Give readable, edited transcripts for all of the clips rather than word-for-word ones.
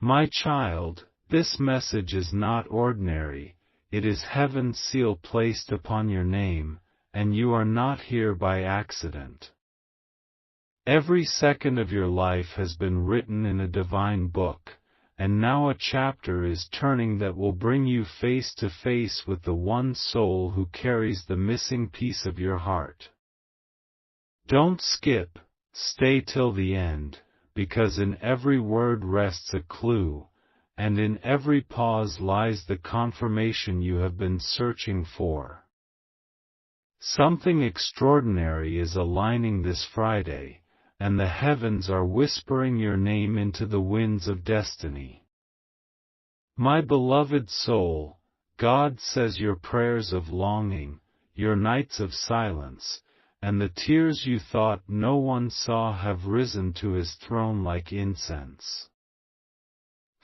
My child, this message is not ordinary, it is heaven's seal placed upon your name, and you are not here by accident. Every second of your life has been written in a divine book, and now a chapter is turning that will bring you face to face with the one soul who carries the missing piece of your heart. Don't skip, stay till the end, because in every word rests a clue, and in every pause lies the confirmation you have been searching for. Something extraordinary is aligning this Friday, and the heavens are whispering your name into the winds of destiny. My beloved soul, God says your prayers of longing, your nights of silence, and the tears you thought no one saw have risen to his throne like incense.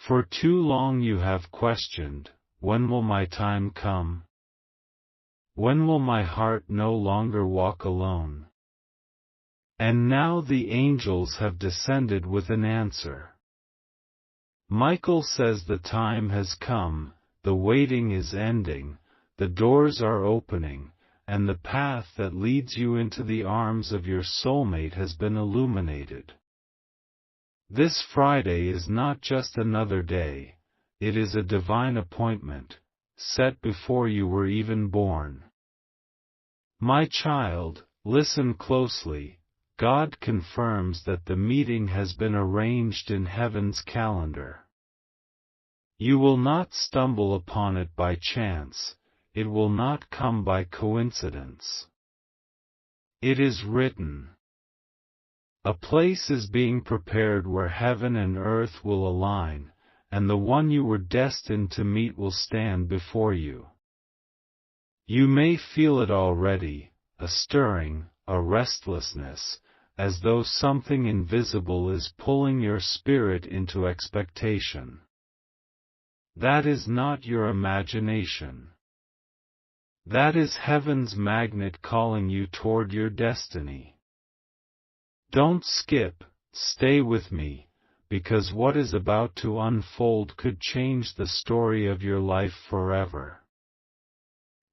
For too long you have questioned, when will my time come? When will my heart no longer walk alone? And now the angels have descended with an answer. Michael says the time has come, the waiting is ending, the doors are opening, and the path that leads you into the arms of your soulmate has been illuminated. This Friday is not just another day, it is a divine appointment, set before you were even born. My child, listen closely. God confirms that the meeting has been arranged in heaven's calendar. You will not stumble upon it by chance, it will not come by coincidence. It is written. A place is being prepared where heaven and earth will align, and the one you were destined to meet will stand before you. You may feel it already, a stirring, a restlessness, as though something invisible is pulling your spirit into expectation. That is not your imagination. That is heaven's magnet calling you toward your destiny. Don't skip, stay with me, because what is about to unfold could change the story of your life forever.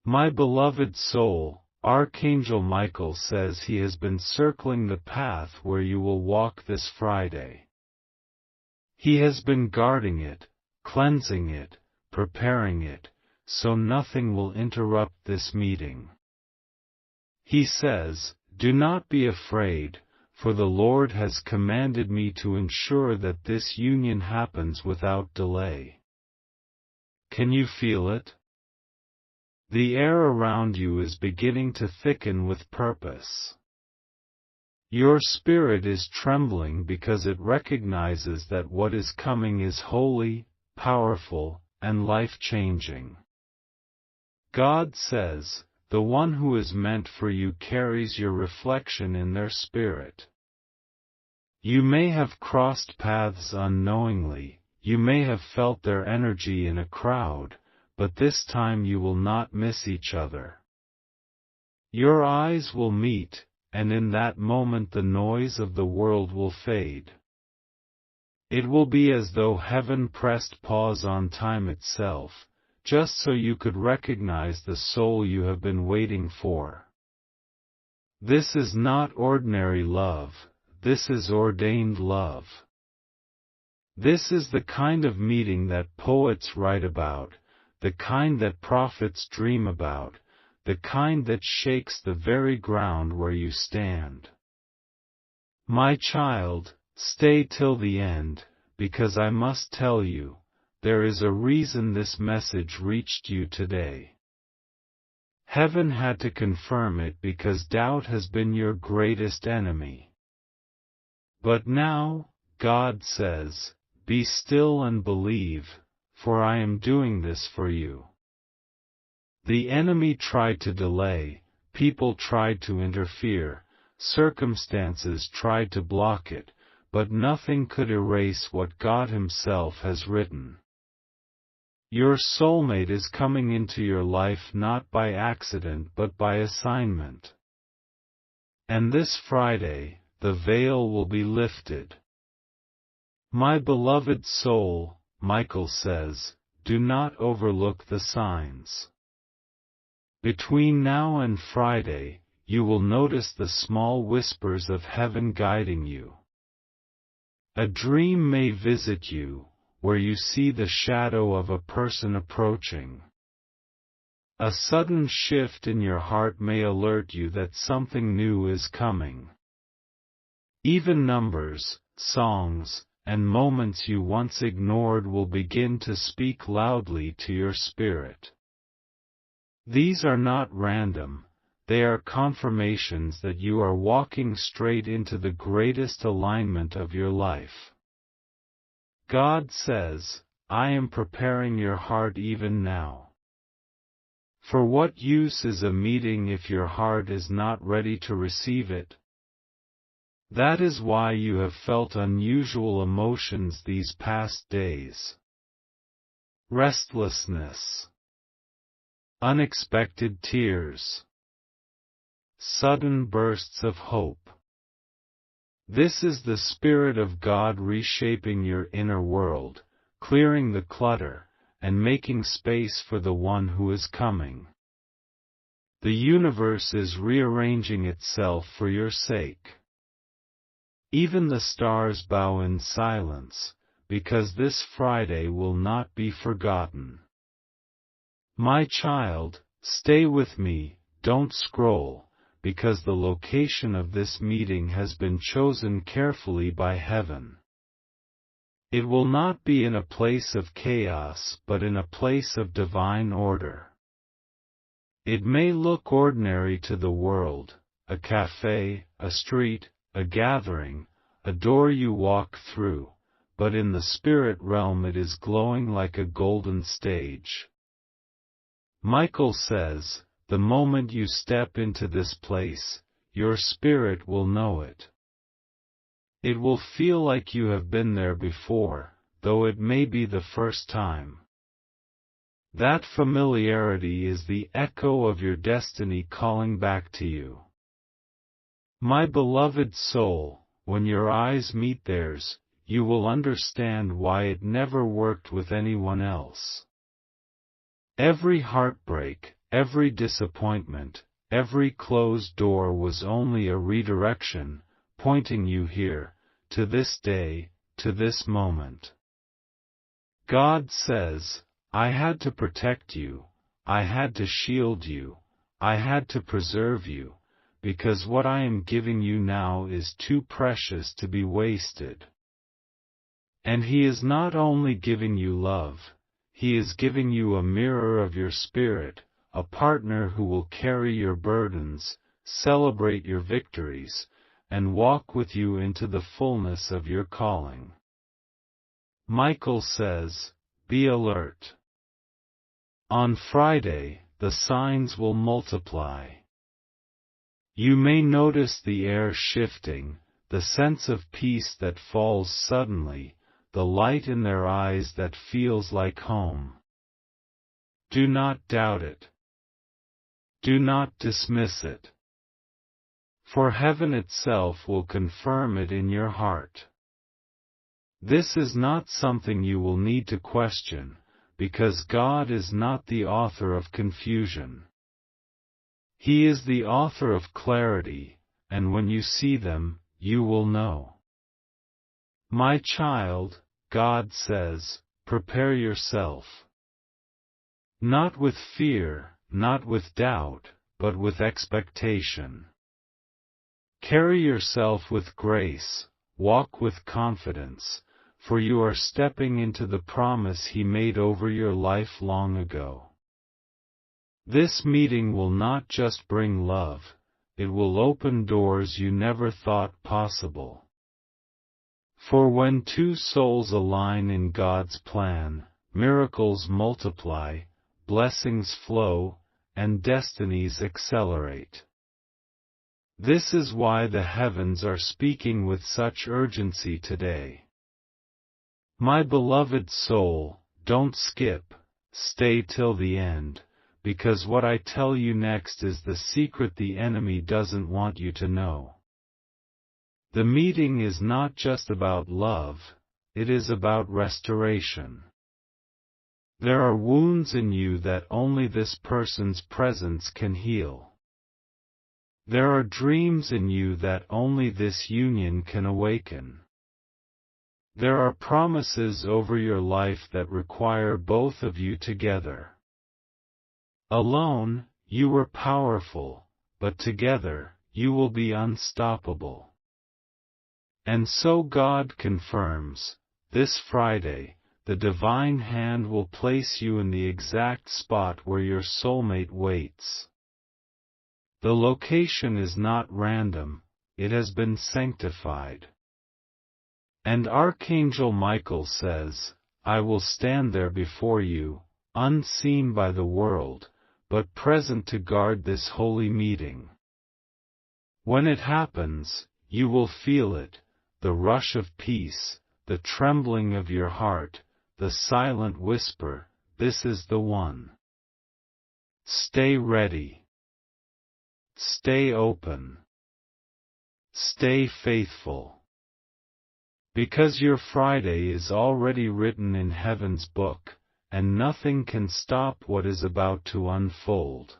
My beloved soul, Archangel Michael says he has been circling the path where you will walk this Friday. He has been guarding it, cleansing it, preparing it, so nothing will interrupt this meeting. He says, do not be afraid, for the Lord has commanded me to ensure that this union happens without delay. Can you feel it? The air around you is beginning to thicken with purpose. Your spirit is trembling because it recognizes that what is coming is holy, powerful, and life-changing. God says, the one who is meant for you carries your reflection in their spirit. You may have crossed paths unknowingly, you may have felt their energy in a crowd, but this time you will not miss each other. Your eyes will meet, and in that moment the noise of the world will fade. It will be as though heaven pressed pause on time itself, just so you could recognize the soul you have been waiting for. This is not ordinary love, this is ordained love. This is the kind of meeting that poets write about, the kind that prophets dream about, the kind that shakes the very ground where you stand. My child, stay till the end, because I must tell you, there is a reason this message reached you today. Heaven had to confirm it because doubt has been your greatest enemy. But now, God says, be still and believe, for I am doing this for you. The enemy tried to delay, people tried to interfere, circumstances tried to block it, but nothing could erase what God Himself has written. Your soulmate is coming into your life not by accident but by assignment. And this Friday, the veil will be lifted. My beloved soul, Michael says, do not overlook the signs. Between now and Friday, you will notice the small whispers of heaven guiding you. A dream may visit you, where you see the shadow of a person approaching. A sudden shift in your heart may alert you that something new is coming. Even numbers, songs, and moments you once ignored will begin to speak loudly to your spirit. These are not random, they are confirmations that you are walking straight into the greatest alignment of your life. God says, I am preparing your heart even now. For what use is a meeting if your heart is not ready to receive it? That is why you have felt unusual emotions these past days. Restlessness, unexpected tears, sudden bursts of hope. This is the Spirit of God reshaping your inner world, clearing the clutter, and making space for the one who is coming. The universe is rearranging itself for your sake. Even the stars bow in silence, because this Friday will not be forgotten. My child, stay with me, don't scroll, because the location of this meeting has been chosen carefully by heaven. It will not be in a place of chaos but in a place of divine order. It may look ordinary to the world, a cafe, a street, a gathering, a door you walk through, but in the spirit realm it is glowing like a golden stage. Michael says, the moment you step into this place, your spirit will know it. It will feel like you have been there before, though it may be the first time. That familiarity is the echo of your destiny calling back to you. My beloved soul, when your eyes meet theirs, you will understand why it never worked with anyone else. Every heartbreak, every disappointment, every closed door was only a redirection, pointing you here, to this day, to this moment. God says, I had to protect you, I had to shield you, I had to preserve you, because what I am giving you now is too precious to be wasted. And He is not only giving you love, He is giving you a mirror of your spirit, a partner who will carry your burdens, celebrate your victories, and walk with you into the fullness of your calling. Michael says, be alert. On Friday, the signs will multiply. You may notice the air shifting, the sense of peace that falls suddenly, the light in their eyes that feels like home. Do not doubt it. Do not dismiss it. For heaven itself will confirm it in your heart. This is not something you will need to question, because God is not the author of confusion. He is the author of clarity, and when you see them, you will know. My child, God says, prepare yourself. Not with fear, not with doubt, but with expectation. Carry yourself with grace, walk with confidence, for you are stepping into the promise He made over your life long ago. This meeting will not just bring love, it will open doors you never thought possible. For when two souls align in God's plan, miracles multiply, blessings flow, and destinies accelerate. This is why the heavens are speaking with such urgency today. My beloved soul, don't skip, stay till the end, because what I tell you next is the secret the enemy doesn't want you to know. The meeting is not just about love, it is about restoration. There are wounds in you that only this person's presence can heal. There are dreams in you that only this union can awaken. There are promises over your life that require both of you together. Alone, you were powerful, but together, you will be unstoppable. And so God confirms, this Friday, the divine hand will place you in the exact spot where your soulmate waits. The location is not random, it has been sanctified. And Archangel Michael says, I will stand there before you, unseen by the world, but present to guard this holy meeting. When it happens, you will feel it, the rush of peace, the trembling of your heart, the silent whisper, this is the one. Stay ready. Stay open. Stay faithful. Because your Friday is already written in heaven's book, and nothing can stop what is about to unfold.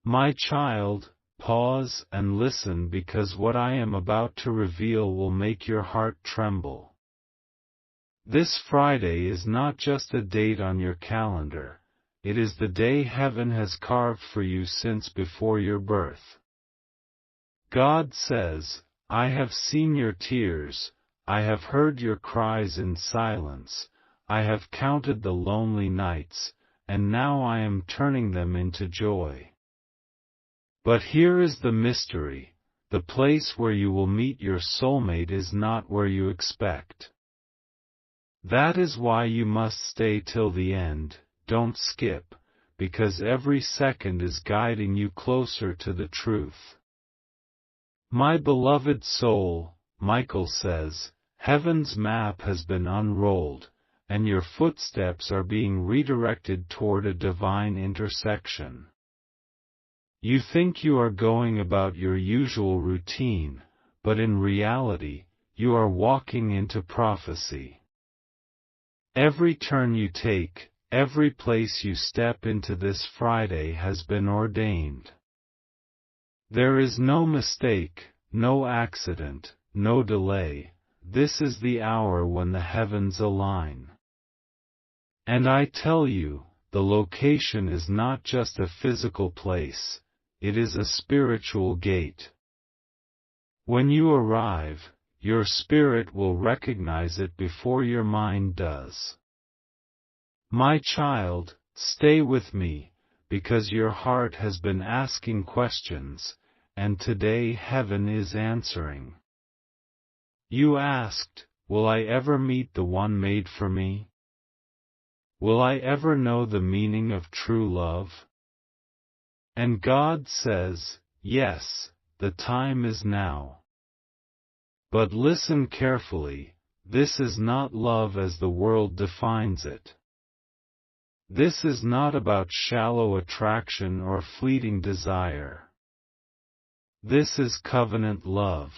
My child, pause and listen, because what I am about to reveal will make your heart tremble. This Friday is not just a date on your calendar, it is the day heaven has carved for you since before your birth. God says, I have seen your tears, I have heard your cries in silence, I have counted the lonely nights, and now I am turning them into joy. But here is the mystery, the place where you will meet your soulmate is not where you expect. That is why you must stay till the end, don't skip, because every second is guiding you closer to the truth. My beloved soul, Michael says, heaven's map has been unrolled, and your footsteps are being redirected toward a divine intersection. You think you are going about your usual routine, but in reality, you are walking into prophecy. Every turn you take, every place you step into this Friday has been ordained. There is no mistake, no accident, no delay. This is the hour when the heavens align. And I tell you, the location is not just a physical place, it is a spiritual gate. When you arrive, your spirit will recognize it before your mind does. My child, stay with me, because your heart has been asking questions, and today heaven is answering. You asked, will I ever meet the one made for me? Will I ever know the meaning of true love? And God says, yes, the time is now. But listen carefully, this is not love as the world defines it. This is not about shallow attraction or fleeting desire. This is covenant love.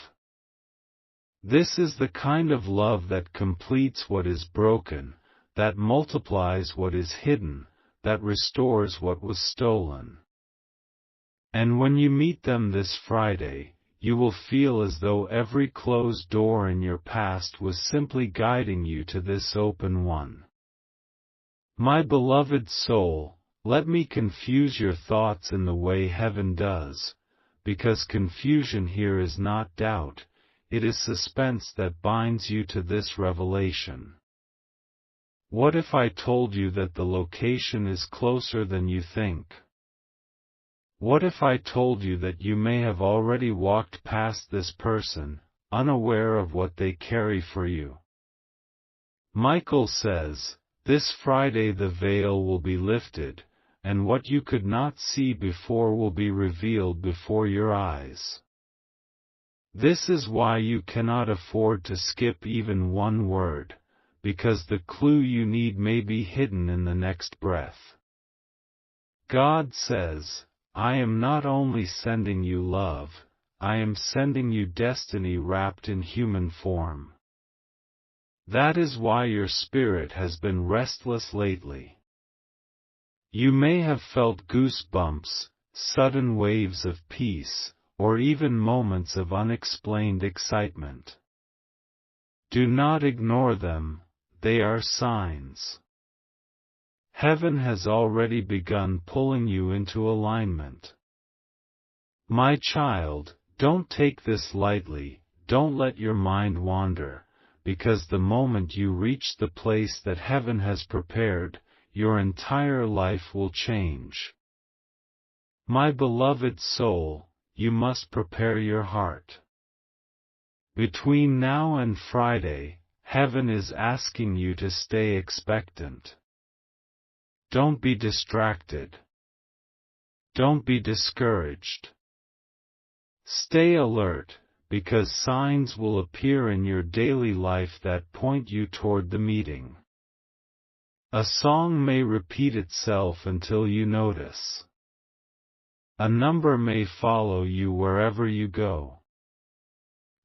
This is the kind of love that completes what is broken, that multiplies what is hidden, that restores what was stolen. And when you meet them this Friday, you will feel as though every closed door in your past was simply guiding you to this open one. My beloved soul, let me confuse your thoughts in the way heaven does, because confusion here is not doubt, it is suspense that binds you to this revelation. What if I told you that the location is closer than you think? What if I told you that you may have already walked past this person, unaware of what they carry for you? Michael says, this Friday the veil will be lifted, and what you could not see before will be revealed before your eyes. This is why you cannot afford to skip even one word, because the clue you need may be hidden in the next breath. God says, I am not only sending you love, I am sending you destiny wrapped in human form. That is why your spirit has been restless lately. You may have felt goosebumps, sudden waves of peace, or even moments of unexplained excitement. Do not ignore them, they are signs. Heaven has already begun pulling you into alignment. My child, don't take this lightly, don't let your mind wander, because the moment you reach the place that heaven has prepared, your entire life will change. My beloved soul, you must prepare your heart. Between now and Friday, heaven is asking you to stay expectant. Don't be distracted. Don't be discouraged. Stay alert, because signs will appear in your daily life that point you toward the meeting. A song may repeat itself until you notice. A number may follow you wherever you go.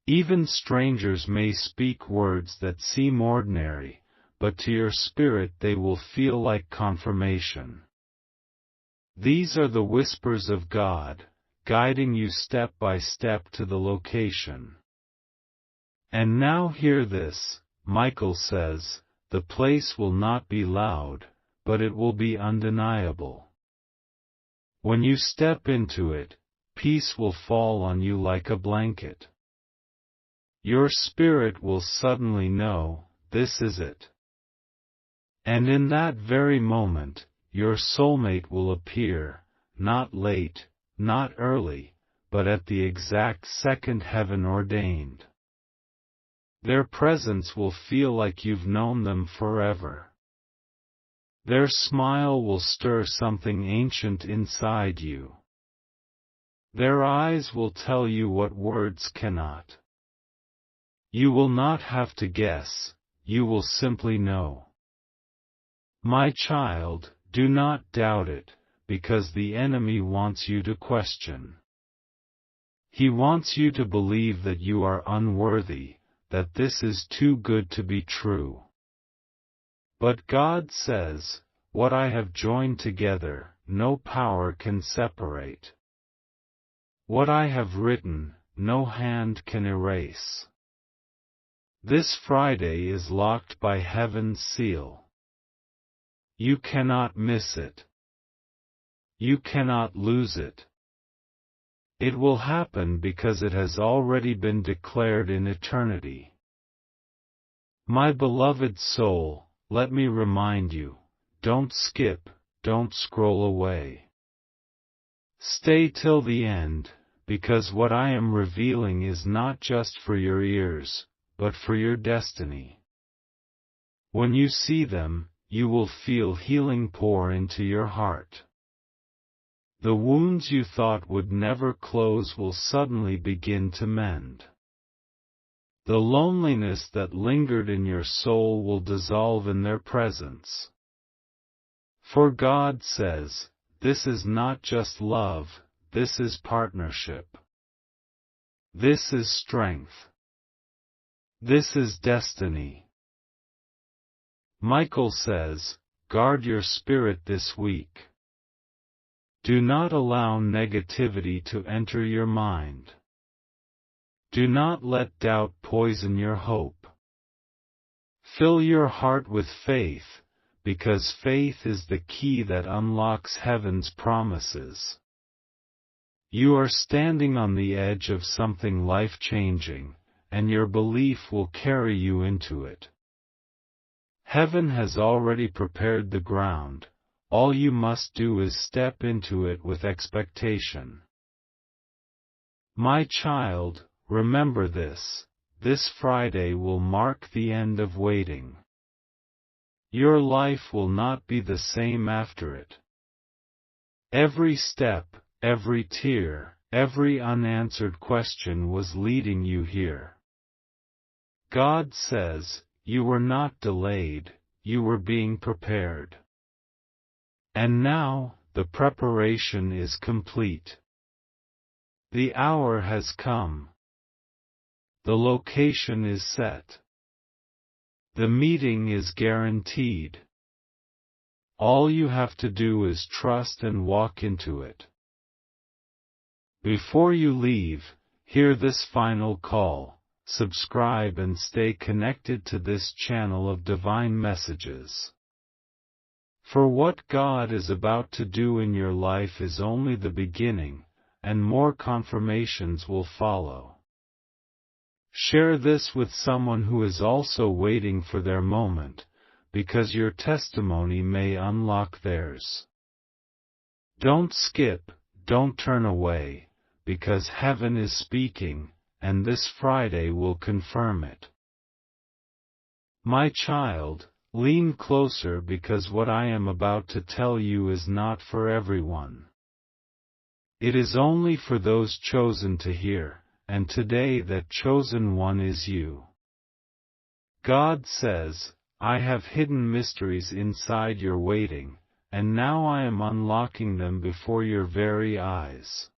Even strangers may speak words that seem ordinary, but to your spirit they will feel like confirmation. These are the whispers of God, guiding you step by step to the location. And now hear this, Michael says, the place will not be loud, but it will be undeniable. When you step into it, peace will fall on you like a blanket. Your spirit will suddenly know, this is it. And in that very moment, your soulmate will appear, not late, not early, but at the exact second heaven ordained. Their presence will feel like you've known them forever. Their smile will stir something ancient inside you. Their eyes will tell you what words cannot. You will not have to guess, you will simply know. My child, do not doubt it, because the enemy wants you to question. He wants you to believe that you are unworthy, that this is too good to be true. But God says, what I have joined together, no power can separate. What I have written, no hand can erase. This Friday is locked by heaven's seal. You cannot miss it. You cannot lose it. It will happen because it has already been declared in eternity. My beloved soul, let me remind you, don't skip, don't scroll away. Stay till the end, because what I am revealing is not just for your ears, but for your destiny. When you see them, you will feel healing pour into your heart. The wounds you thought would never close will suddenly begin to mend. The loneliness that lingered in your soul will dissolve in their presence. For God says, this is not just love, this is partnership. This is strength. This is destiny. Michael says, guard your spirit this week. Do not allow negativity to enter your mind. Do not let doubt poison your hope. Fill your heart with faith, because faith is the key that unlocks heaven's promises. You are standing on the edge of something life-changing, and your belief will carry you into it. Heaven has already prepared the ground, all you must do is step into it with expectation. My child, remember this Friday will mark the end of waiting. Your life will not be the same after it. Every step, every tear, every unanswered question was leading you here. God says, you were not delayed, you were being prepared. And now, the preparation is complete. The hour has come. The location is set. The meeting is guaranteed. All you have to do is trust and walk into it. Before you leave, hear this final call: subscribe and stay connected to this channel of divine messages. For what God is about to do in your life is only the beginning, and more confirmations will follow. Share this with someone who is also waiting for their moment, because your testimony may unlock theirs. Don't skip, don't turn away, because heaven is speaking, and this Friday will confirm it. My child, lean closer, because what I am about to tell you is not for everyone. It is only for those chosen to hear, and today that chosen one is you. God says, I have hidden mysteries inside your waiting, and now I am unlocking them before your very eyes.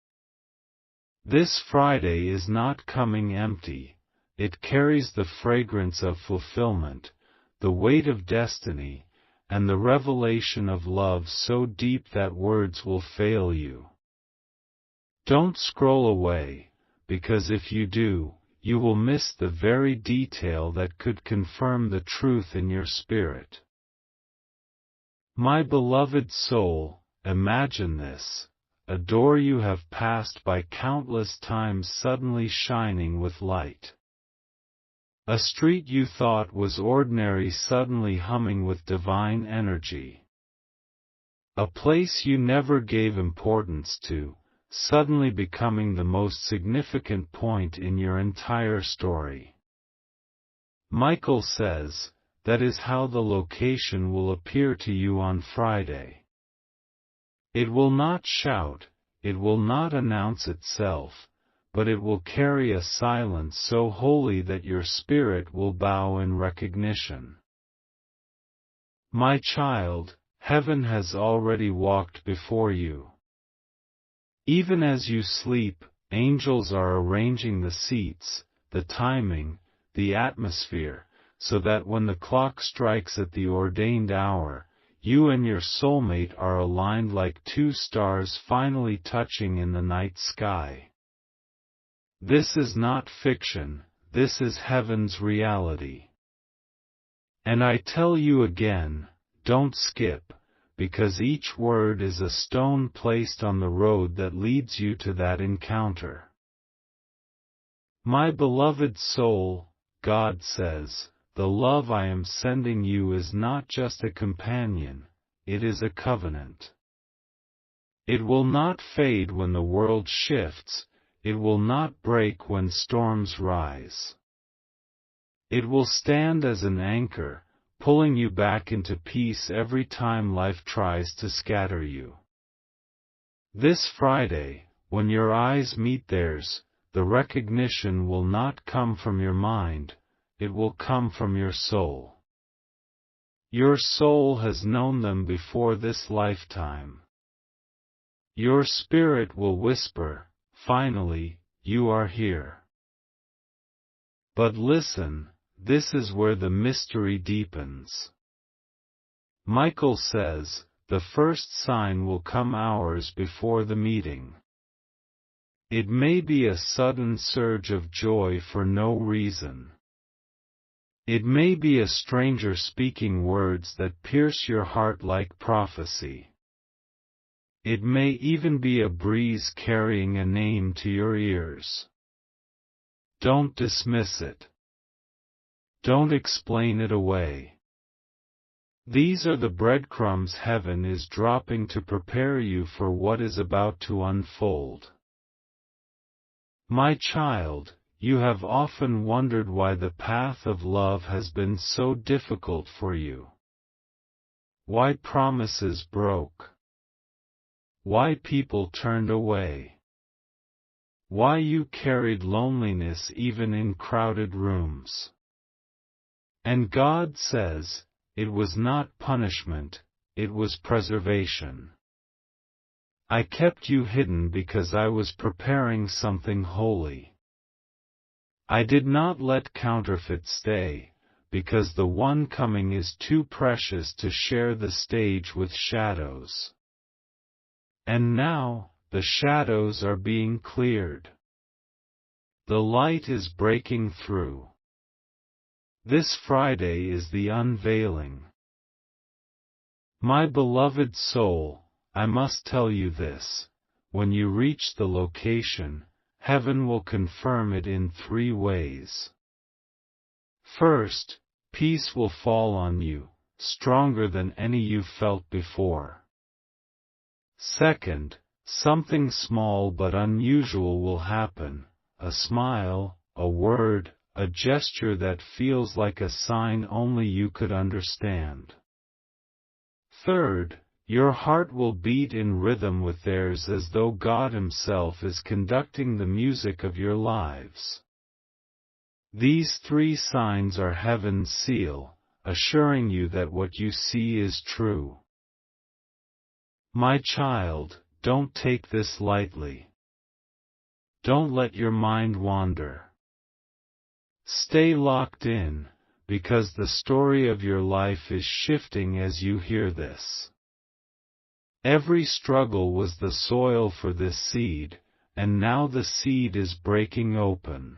This Friday is not coming empty. It carries the fragrance of fulfillment, the weight of destiny, and the revelation of love so deep that words will fail you. Don't scroll away, because if you do, you will miss the very detail that could confirm the truth in your spirit. My beloved soul, imagine this: a door you have passed by countless times suddenly shining with light. A street you thought was ordinary suddenly humming with divine energy. A place you never gave importance to, suddenly becoming the most significant point in your entire story. Michael says, that is how the location will appear to you on Friday. It will not shout, it will not announce itself, but it will carry a silence so holy that your spirit will bow in recognition. My child, heaven has already walked before you. Even as you sleep, angels are arranging the seats, the timing, the atmosphere, so that when the clock strikes at the ordained hour, you and your soulmate are aligned like two stars finally touching in the night sky. This is not fiction, this is heaven's reality. And I tell you again, don't skip, because each word is a stone placed on the road that leads you to that encounter. My beloved soul, God says, the love I am sending you is not just a companion, it is a covenant. It will not fade when the world shifts, it will not break when storms rise. It will stand as an anchor, pulling you back into peace every time life tries to scatter you. This Friday, when your eyes meet theirs, the recognition will not come from your mind, it will come from your soul. Your soul has known them before this lifetime. Your spirit will whisper, finally, you are here. But listen, this is where the mystery deepens. Michael says, the first sign will come hours before the meeting. It may be a sudden surge of joy for no reason. It may be a stranger speaking words that pierce your heart like prophecy. It may even be a breeze carrying a name to your ears. Don't dismiss it. Don't explain it away. These are the breadcrumbs heaven is dropping to prepare you for what is about to unfold. My child, you have often wondered why the path of love has been so difficult for you. Why promises broke. Why people turned away. Why you carried loneliness even in crowded rooms. And God says, it was not punishment, it was preservation. I kept you hidden because I was preparing something holy. I did not let counterfeit stay, because the one coming is too precious to share the stage with shadows. And now, the shadows are being cleared. The light is breaking through. This Friday is the unveiling. My beloved soul, I must tell you this: when you reach the location, heaven will confirm it in 3 ways. First, peace will fall on you, stronger than any you felt before. Second, something small but unusual will happen: a smile, a word, a gesture that feels like a sign only you could understand. Third, your heart will beat in rhythm with theirs as though God Himself is conducting the music of your lives. These 3 signs are heaven's seal, assuring you that what you see is true. My child, don't take this lightly. Don't let your mind wander. Stay locked in, because the story of your life is shifting as you hear this. Every struggle was the soil for this seed, and now the seed is breaking open.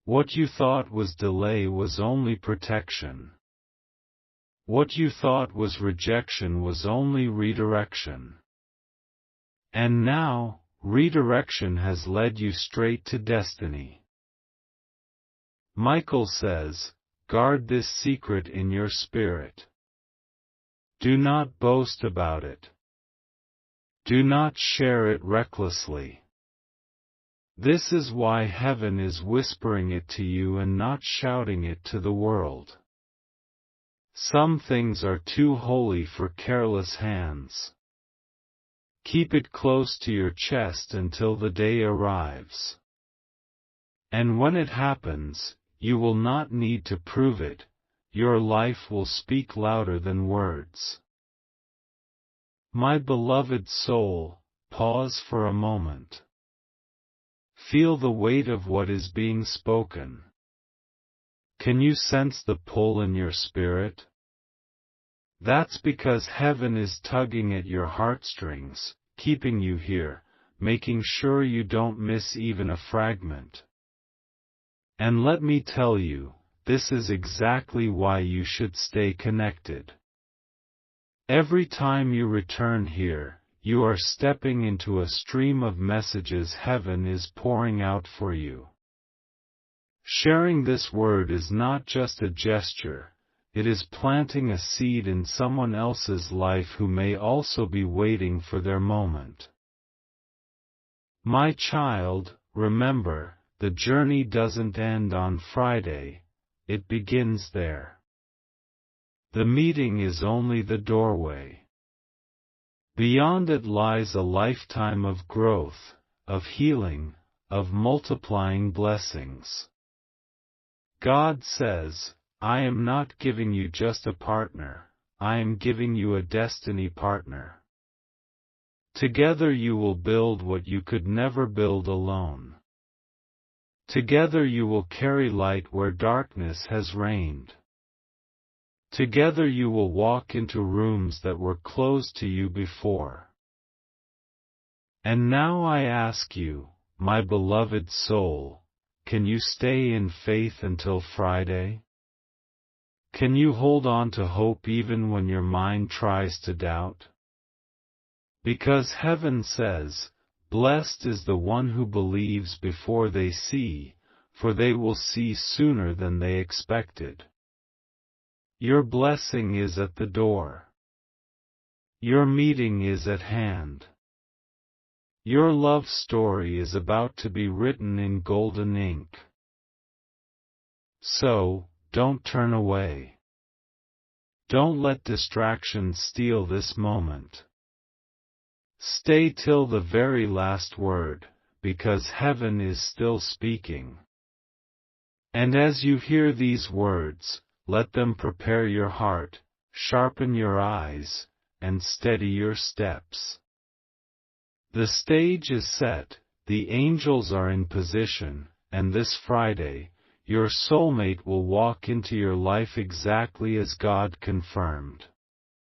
What you thought was delay was only protection. What you thought was rejection was only redirection. And now, redirection has led you straight to destiny. Michael says, guard this secret in your spirit. Do not boast about it. Do not share it recklessly. This is why heaven is whispering it to you and not shouting it to the world. Some things are too holy for careless hands. Keep it close to your chest until the day arrives. And when it happens, you will not need to prove it. Your life will speak louder than words. My beloved soul, pause for a moment. Feel the weight of what is being spoken. Can you sense the pull in your spirit? That's because heaven is tugging at your heartstrings, keeping you here, making sure you don't miss even a fragment. And let me tell you, this is exactly why you should stay connected. Every time you return here, you are stepping into a stream of messages heaven is pouring out for you. Sharing this word is not just a gesture, it is planting a seed in someone else's life who may also be waiting for their moment. My child, remember, the journey doesn't end on Friday, it begins there. The meeting is only the doorway. Beyond it lies a lifetime of growth, of healing, of multiplying blessings. God says, I am not giving you just a partner, I am giving you a destiny partner. Together you will build what you could never build alone. Together you will carry light where darkness has reigned. Together you will walk into rooms that were closed to you before. And now I ask you, my beloved soul, can you stay in faith until Friday? Can you hold on to hope even when your mind tries to doubt? Because heaven says, blessed is the one who believes before they see, for they will see sooner than they expected. Your blessing is at the door. Your meeting is at hand. Your love story is about to be written in golden ink. So, don't turn away. Don't let distractions steal this moment. Stay till the very last word, because heaven is still speaking. And as you hear these words, let them prepare your heart, sharpen your eyes, and steady your steps. The stage is set, the angels are in position, and this Friday, Your soulmate will walk into your life exactly as God confirmed.